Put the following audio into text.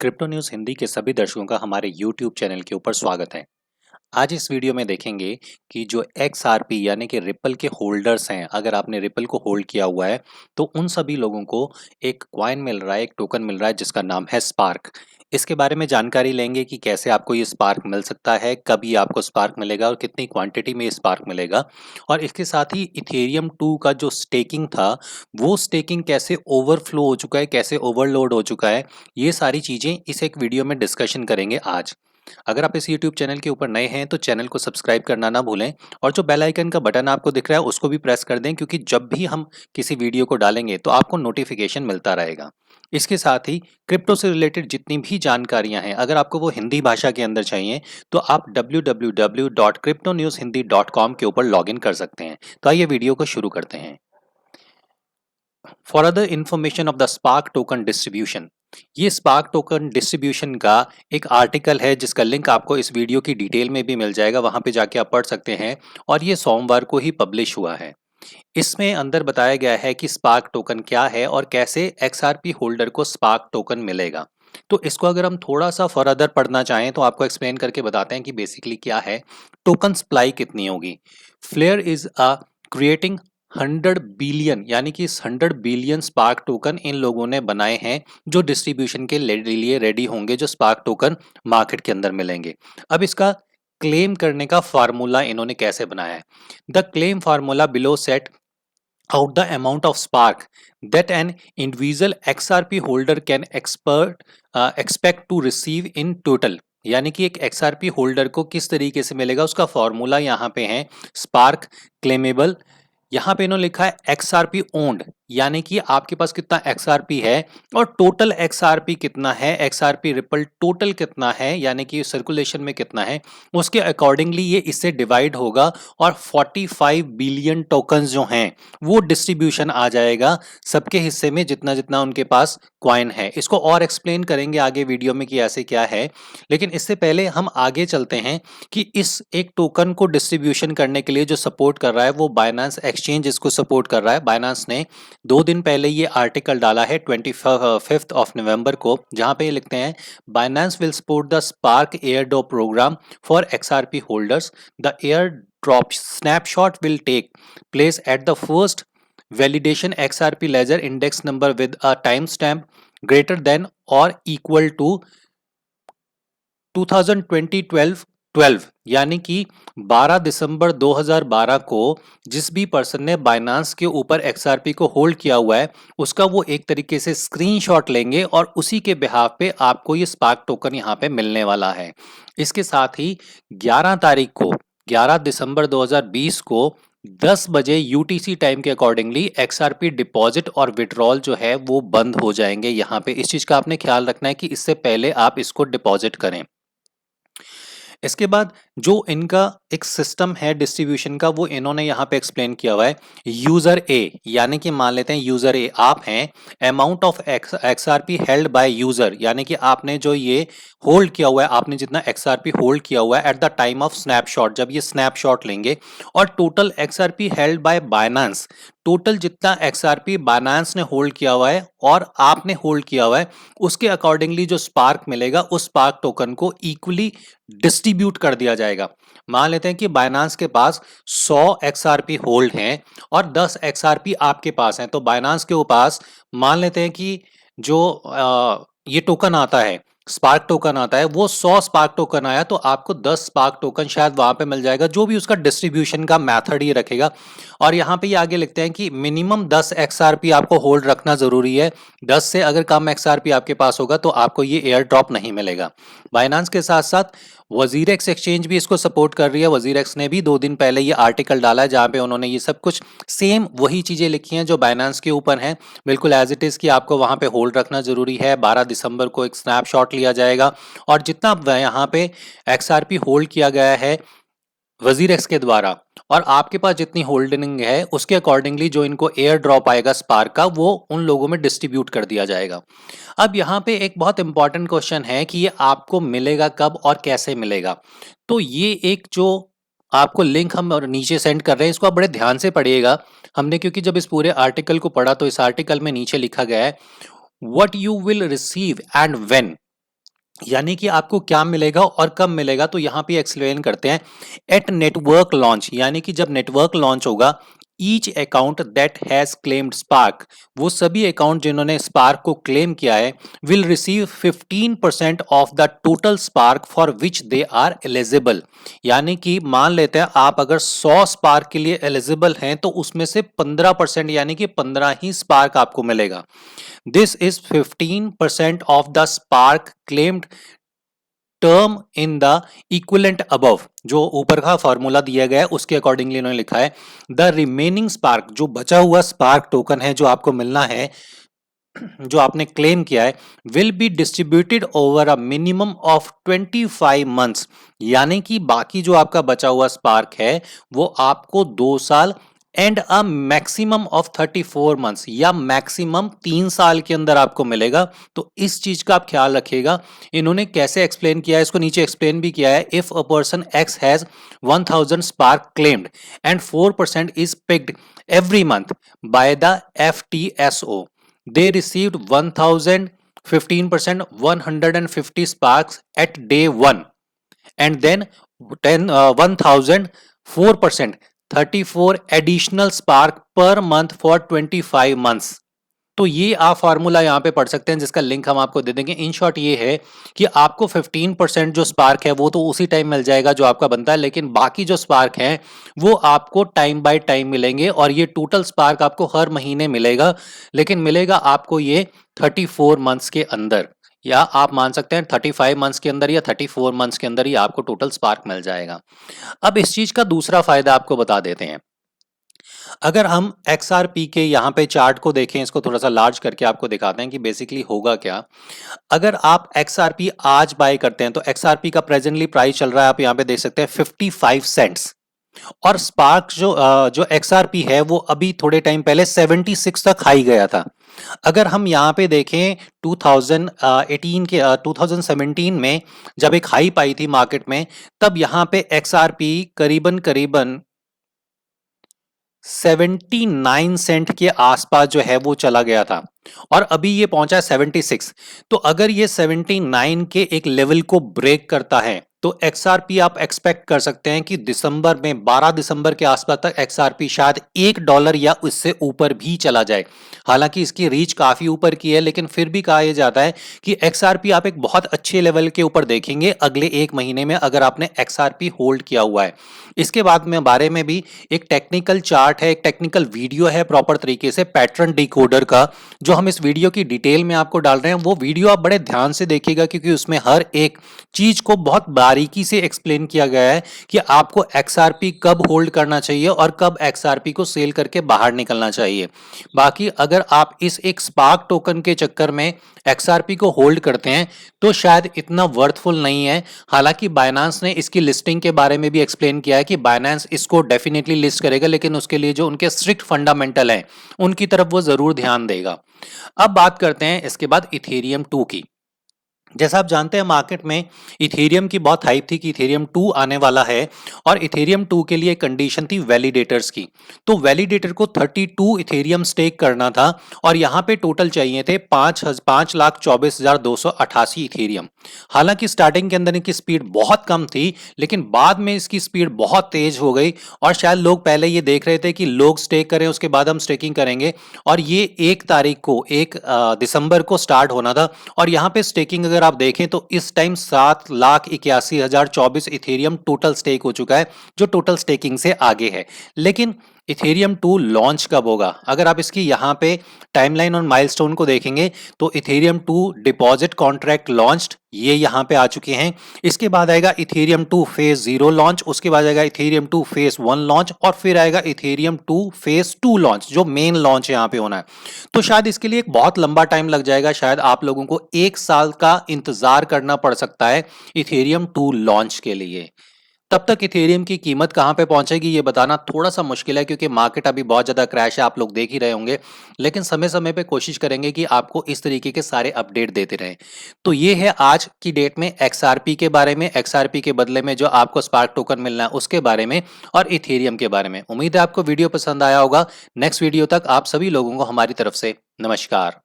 Crypto news Hindi के सभी दर्शकों का हमारे यूट्यूब चैनल के ऊपर स्वागत है। आज इस वीडियो में देखेंगे कि जो XRP यानी कि रिपल के होल्डर्स हैं, अगर आपने रिपल को होल्ड किया हुआ है तो उन सभी लोगों को एक कॉइन मिल रहा है, एक टोकन मिल रहा है जिसका नाम है स्पार्क। इसके बारे में जानकारी लेंगे कि कैसे आपको ये स्पार्क मिल सकता है, कब ये आपको स्पार्क मिलेगा और कितनी क्वांटिटी में ये स्पार्क मिलेगा। और इसके साथ ही इथेरियम 2 का जो स्टेकिंग था, वो स्टेकिंग कैसे ओवरफ्लो हो चुका है, कैसे ओवरलोड हो चुका है, ये सारी चीज़ें इस एक वीडियो में डिस्कशन करेंगे आज। अगर आप इस YouTube चैनल के ऊपर नए हैं तो चैनल को सब्सक्राइब करना ना भूलें और जो बेल आइकन का बटन आपको दिख रहा है उसको भी प्रेस कर दें, क्योंकि जब भी हम किसी वीडियो को डालेंगे तो आपको नोटिफिकेशन मिलता रहेगा। इसके साथ ही क्रिप्टो से रिलेटेड जितनी भी जानकारियां हैं, अगर आपको वो हिंदी भाषा के अंदर चाहिए तो आप www.cryptonewshindi.com के ऊपर लॉगिन कर सकते हैं। तो आइए वीडियो को शुरू करते हैं। For other information of the spark token distribution, ये स्पार्क टोकन डिस्ट्रीब्यूशन का एक आर्टिकल है जिसका लिंक आपको इस वीडियो की डिटेल में भी मिल जाएगा, वहां पे जाके आप पढ़ सकते हैं। और ये सोमवार को ही पब्लिश हुआ है। इसमें अंदर बताया गया है कि स्पार्क टोकन क्या है और कैसे XRP होल्डर को स्पार्क टोकन मिलेगा। तो इसको अगर हम थोड़ा सा फर्दर पढ़ना चाहें तो आपको एक्सप्लेन करके बताते हैं कि बेसिकली क्या है। टोकन सप्लाई कितनी होगी। Flare is a creating 100 billion, यानी कि इस 100 बिलियन स्पार्क टोकन इन लोगों ने बनाए हैं जो डिस्ट्रीब्यूशन के लिए रेडी होंगे, जो स्पार्क टोकन मार्केट के अंदर मिलेंगे। अब इसका क्लेम करने का फार्मूला इन्होंने कैसे बनाया है। The claim formula below set out the amount of spark that an individual XRP holder can expect to receive in total, यानी कि एक XRP होल्डर को किस तरीके से मिलेगा उसका फॉर्मूला यहाँ पे है स्पार्क क्लेमेबल। यहाँ पे इन्होंने लिखा है XRP ओन्ड, यानी कि आपके पास कितना XRP है और टोटल XRP कितना है, XRP रिपल टोटल कितना है, यानी कि सर्कुलेशन में कितना है, उसके अकॉर्डिंगली ये इससे डिवाइड होगा और 45 बिलियन टोकन्स जो हैं वो डिस्ट्रीब्यूशन आ जाएगा सबके हिस्से में, जितना जितना उनके पास क्वाइन है। इसको और एक्सप्लेन करेंगे आगे वीडियो में कि ऐसे क्या है, लेकिन इससे पहले हम आगे चलते हैं कि इस एक टोकन को डिस्ट्रीब्यूशन करने के लिए जो सपोर्ट कर रहा है वो बाइनेंस एक्सचेंज इसको सपोर्ट कर रहा है। बाइनेंस ने 2 दिन पहले ये आर्टिकल डाला है 25 ऑफ नवंबर को, जहां पे ये लिखते हैं Binance will support the Spark airdrop program for XRP holders. The airdrop snapshot will take place at the first validation XRP ledger index number with a timestamp greater than or equal to 2020-12, यानी कि 12 दिसंबर 2012 को जिस भी person ने Binance के ऊपर XRP को hold किया हुआ है उसका वो एक तरीके से स्क्रीनशॉट लेंगे और उसी के बिहाफ पे आपको ये स्पार्क टोकन यहाँ पे मिलने वाला है। इसके साथ ही 11 तारीख को 11 दिसंबर 2020 को 10 बजे UTC टाइम के अकॉर्डिंगली XRP डिपॉजिट और विड्रॉल जो है वो बंद हो जाएंगे। यहाँ पे इस चीज का आपने ख्याल रखना है कि इससे पहले आप इसको डिपॉजिट करें। इसके बाद जो इनका एक सिस्टम है डिस्ट्रीब्यूशन का वो इन्होंने यहाँ पे एक्सप्लेन किया हुआ है। यूजर ए, यानी कि मान लेते हैं यूजर ए आप हैं, amount of XRP held by user, यानी कि आपने जो ये होल्ड किया हुआ है, आपने जितना XRP होल्ड किया हुआ है at the time of snapshot, जब ये स्नैपशॉट लेंगे, और total XRP held by Binance, total जितना XRP बाइनेंस ने होल्ड किया हुआ है और आपने होल्ड किया हुआ है उसके अकॉर्डिंगली जो स्पार्क मिलेगा उस स्पार्क टोकन को इक्वली डिस्ट्रीब्यूट कर दिया जाएगा। मान लेते हैं कि बाइनेंस के पास 100 XRP होल्ड हैं और 10 XRP आपके पास हैं, तो बाइनेंस के पास मान लेते हैं कि जो ये टोकन आता है, स्पार्क टोकन आता है, वो 100 स्पार्क टोकन आया तो आपको 10 स्पार्क टोकन शायद वहां पे मिल जाएगा, जो भी उसका डिस्ट्रीब्यूशन का मेथड ये रखेगा। और यहाँ पे ये आगे लिखते हैं कि मिनिमम 10 XRP आपको होल्ड रखना जरूरी है। 10 से अगर कम XRP आपके पास होगा तो आपको ये एयर ड्रॉप नहीं मिलेगा। बाइनेंस के साथ साथ वजीरेक्स एक्सचेंज भी इसको सपोर्ट कर रही है। वजीरेक्स ने भी 2 दिन पहले ये आर्टिकल डाला है जहां पे उन्होंने ये सब कुछ सेम वही चीजें लिखी हैं जो बाइनेंस के ऊपर हैं, बिल्कुल एज इट इज कि आपको वहां पे होल्ड रखना जरूरी है। 12 दिसंबर को एक स्नैपशॉट लिया जाएगा और जितना यहाँ पे XRP होल्ड किया गया है वजीरेक्स के द्वारा और आपके पास जितनी होल्डिंग है उसके अकॉर्डिंगली जो इनको एयर ड्रॉप आएगा स्पार्क का वो उन लोगों में डिस्ट्रीब्यूट कर दिया जाएगा। अब यहाँ पे एक बहुत इंपॉर्टेंट क्वेश्चन है कि ये आपको मिलेगा कब और कैसे मिलेगा। तो ये एक जो आपको लिंक हम नीचे सेंड कर रहे हैं इसको आप बड़े ध्यान से पढ़िएगा। हमने क्योंकि जब इस पूरे आर्टिकल को पढ़ा तो इस आर्टिकल में नीचे लिखा गया है what you will receive and when. यानी कि आपको क्या मिलेगा और कब मिलेगा, तो यहां पे एक्सप्लेन करते हैं। एट नेटवर्क लॉन्च, यानी कि जब नेटवर्क लॉन्च होगा, each account that has claimed Spark, वो सभी अकाउंट जिन्होंने स्पार्क को क्लेम किया है, will receive 15% of the total Spark for which they are eligible. यानी कि मान लेते हैं आप अगर 100 स्पार्क के लिए एलिजिबल हैं तो उसमें से 15% यानी कि 15 ही स्पार्क आपको मिलेगा। This is 15% of the spark claimed term in the equivalent above, जो ऊपर का फॉर्मूला दिया गया है उसके अकॉर्डिंगली इन्होंने लिखा है। द रिमेनिंग स्पार्क, जो बचा हुआ स्पार्क टोकन है जो आपको मिलना है, जो आपने क्लेम किया है, will be distributed over a minimum of 25 months. यानी कि बाकी जो आपका बचा हुआ स्पार्क है वो आपको 2 साल and a maximum of 34 months, या मैक्सिमम 3 साल के अंदर आपको मिलेगा। तो इस चीज का आप ख्याल रखिएगा। इन्होंने कैसे एक्सप्लेन किया है, इसको नीचे एक्सप्लेन भी किया है। If a person x has 1000 spark claimed and 4% is picked every month by the FTSO, they received 1000 15% 150 sparks at day 1, and then 1000 4% 34 additional spark per month for 25 months। तो ये आप फार्मूला यहाँ पे पढ़ सकते हैं जिसका लिंक हम आपको दे देंगे। इन शॉर्ट ये है कि आपको 15% जो स्पार्क है वो तो उसी टाइम मिल जाएगा जो आपका बनता है, लेकिन बाकी जो स्पार्क हैं वो आपको टाइम बाय टाइम मिलेंगे, और ये टोटल स्पार्क आपको हर महीने मिलेगा, लेकिन मिलेगा आपको ये 34 मंथ्स के अंदर, या आप मान सकते हैं 35 मंथ्स के अंदर या 34 मंथ्स के अंदर ही आपको टोटल स्पार्क मिल जाएगा। अब इस चीज का दूसरा फायदा आपको बता देते हैं। अगर हम XRP के यहाँ पे चार्ट को देखें, इसको थोड़ा सा लार्ज करके आपको दिखाते हैं कि बेसिकली होगा क्या। अगर आप XRP आज बाय करते हैं तो XRP का प्रेजेंटली प्राइस चल रहा है, आप यहाँ पे देख सकते हैं 55 सेंट्स, और स्पार्क जो XRP है वो अभी थोड़े टाइम पहले 76 तक हाई गया था। अगर हम यहाँ पे देखें 2017 में जब एक हाई पाई थी मार्केट में, तब यहाँ पे XRP करीबन करीबन 79 सेंट के आसपास जो है वो चला गया था, और अभी ये पहुंचा 76। तो अगर ये 79 के एक लेवल को ब्रेक करता है तो XRP आप एक्सपेक्ट कर सकते हैं कि दिसंबर में 12 दिसंबर के आसपास तक XRP शायद $1 या उससे ऊपर भी चला जाए। हालांकि इसकी रीच काफी ऊपर की है, लेकिन फिर भी कहा यह जाता है कि XRP आप एक बहुत अच्छे लेवल के ऊपर देखेंगे अगले एक महीने में अगर आपने XRP होल्ड किया हुआ है। इसके बाद में बारे में भी एक टेक्निकल चार्ट है, एक टेक्निकल वीडियो है प्रॉपर तरीके से पैटर्न डिकोडर का, जो हम इस वीडियो की डिटेल में आपको डाल रहे हैं। वो वीडियो आप बड़े ध्यान से देखिएगा क्योंकि उसमें हर एक चीज को बहुत बारीकी से एक्सप्लेन किया गया है कि आपको XRP कब होल्ड करना चाहिए और कब XRP को सेल करके बाहर निकलना चाहिए। बाकी अगर आप इस एक स्पार्क टोकन के चक्कर में XRP को होल्ड करते हैं तो शायद इतना वर्थफुल नहीं है। हालांकि बाइनेंस ने इसकी लिस्टिंग के बारे में भी एक्सप्लेन किया है कि बाइनेंस इसको डेफिनेटली लिस्ट करेगा, लेकिन उसके लिए जो उनके स्ट्रिक्ट फंडामेंटल हैं उनकी तरफ वो जरूर ध्यान देगा। अब बात करते हैं इसके बाद इथेरियम 2 की। जैसा आप जानते हैं मार्केट में इथेरियम की बहुत हाइप थी कि इथेरियम 2 आने वाला है, और इथेरियम 2 के लिए कंडीशन थी वैलिडेटर्स की। तो वैलिडेटर को 32 इथेरियम स्टेक करना था, और यहाँ पे टोटल चाहिए थे 5,24,288 इथेरियम। हालांकि स्टार्टिंग के अंदर इनकी स्पीड बहुत कम थी, लेकिन बाद में इसकी स्पीड बहुत तेज हो गई, और शायद लोग पहले ये देख रहे थे कि लोग स्टेक करें उसके बाद हम स्टेकिंग करेंगे, और ये 1 तारीख को 1 दिसंबर को स्टार्ट होना था। और यहाँ पे स्टेकिंग अगर आप देखें तो इस टाइम 7,81,024 इथेरियम टोटल स्टेक हो चुका है, जो टोटल स्टेकिंग से आगे है। लेकिन इथेरियम 2 लॉन्च कब होगा, अगर आप इसकी यहाँ पे टाइमलाइन और माइलस्टोन को देखेंगे तो इथेरियम 2 डिपॉजिट कॉन्ट्रैक्ट लॉन्च्ड, ये यहाँ पे आ चुके हैं। इसके बाद आएगा इथेरियम 2 फेज 0 लॉन्च, उसके बाद आएगा इथेरियम 2 फेज 1 लॉन्च, और फिर आएगा इथेरियम 2 फेज 2 लॉन्च, जो मेन लॉन्च यहाँ पे होना है। तो शायद इसके लिए एक बहुत लंबा टाइम लग जाएगा, शायद आप लोगों को 1 साल का इंतजार करना पड़ सकता है इथेरियम 2 लॉन्च के लिए। तब तक इथेरियम की कीमत कहां पे पहुंचेगी ये बताना थोड़ा सा मुश्किल है, क्योंकि मार्केट अभी बहुत ज्यादा क्रैश है, आप लोग देख ही रहे होंगे। लेकिन समय समय पे कोशिश करेंगे कि आपको इस तरीके के सारे अपडेट देते रहें। तो ये है आज की डेट में XRP के बारे में, XRP के बदले में जो आपको स्पार्क टोकन मिलना है उसके बारे में, और इथेरियम के बारे में। उम्मीद है आपको वीडियो पसंद आया होगा। नेक्स्ट वीडियो तक आप सभी लोगों को हमारी तरफ से नमस्कार।